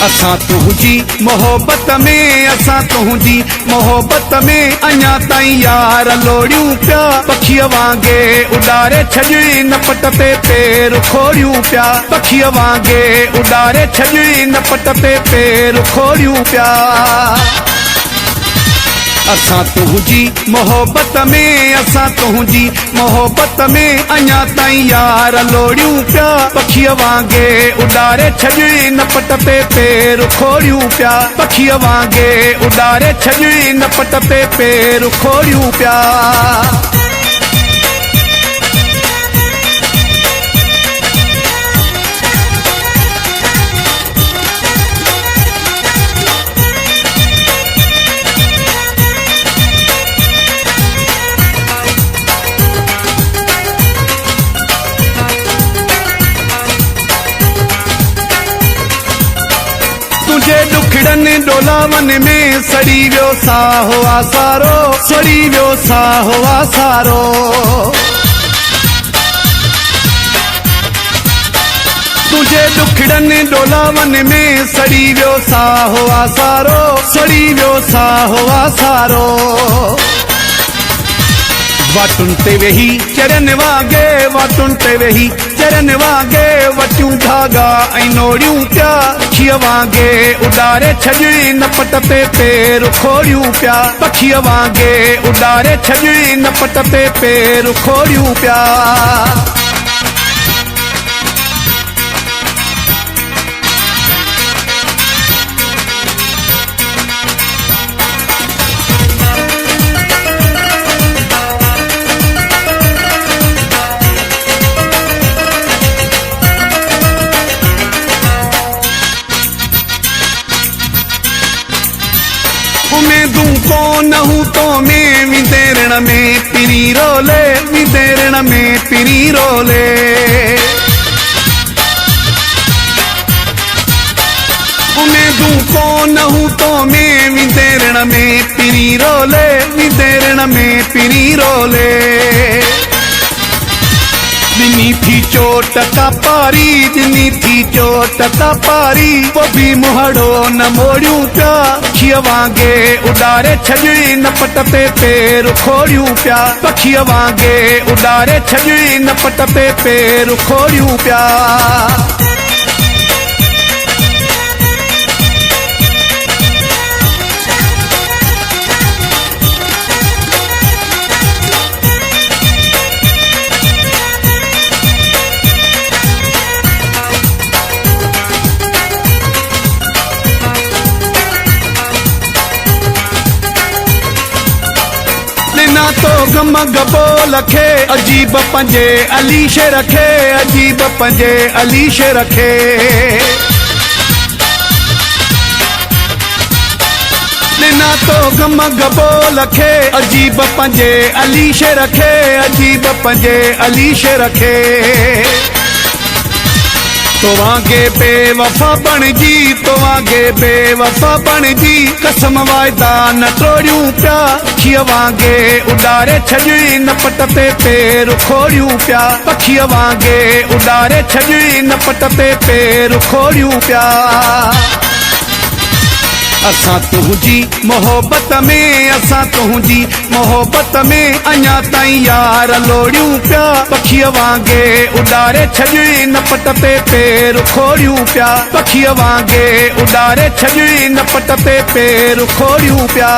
असां तुंहिंजी मोहब्बत में असां तुंहिंजी मोहब्बत में अञा ताईं यार लोड़ियूं पिया पखीअ वांगे उॾारे छॾी न पट ते पेर खोड़ियूं पिया पखीअ वांगे उॾारे छॾी न पट ते पेर खोड़ियूं पिया असां तुंहिंजी मोहब्बत में असां तुंहिंजी मोहब्बत में अञा ताईं यार लोड़ियूं पिया पखीअ वांगे उॾारे छॾी न पट ते पेर खोड़ियूं पिया पखीअ वांगे उॾारे छॾी न पट ते पेर खोड़ियूं पिया तुझे दुखड़नि डोलावन में सड़ी वियो साहो आसारो सड़ी वियो साहो आसारो तुझे दुखड़नि डोलावन में सड़ी वियो साहो आसारो सड़ी वियो साहो आसारो वाटुनि ते वेही चरन वांगे वाटुनि ते वेही चरन वांगे वटियूं धागा ऐं नोड़ियूं पिया पखीअ वांगे उॾारे छॾी न पट ते पेर खोड़ियूं पिया पखीअ वांगे उॾारे छॾी न पट ते पेर खोड़ियूं पिया उमेदूं कोन हूं तो में विंदेरण में पिरी रोले विंदेरण में पिरी रोले उमेदूं कोन हूं तो में विंदेरण में पिरी रोले विंदेरण में पिरी रोले दिनी थी चोट का पारी दिनी थी चोट का पारी वो भी मुहड़ो न मोड़ियूं पिया पखीअ वांगे उॾारे छॾी न पट ते पेर खोड़ियूं पिया पखीअ वांगे उॾारे छॾी न पट ते पेर खोड़ियूं पिया ना तो गम गबो लखे अजीब पंजे अलीश रखे अजीब पंजे अलीश रखे ना तो गम गबो लखे अजीब पंजे अलीश रखे अजीब पंजे अलीश रखे तो वांगे बेवफा बणजी तो वांगे बेवफा बणजी कसम वायदा न तोड़ियूं पिया पखीअ वांगे उॾारे छॾी न पट ते पेर खोड़ियूं पिया पखीअ वांगे उॾारे छॾी न पट ते पेर खोड़ियूं पिया असां तुंहिंजी मोहब्बत में असां तुंहिंजी मोहब्बत में अञा ताईं यार लोड़ियूं पिया पखीअ वांगे उॾारे छॾी न पट ते पेर खोड़ियूं पिया पखीअ वांगे उॾारे छॾी न पट ते पेर खोड़ियूं पिया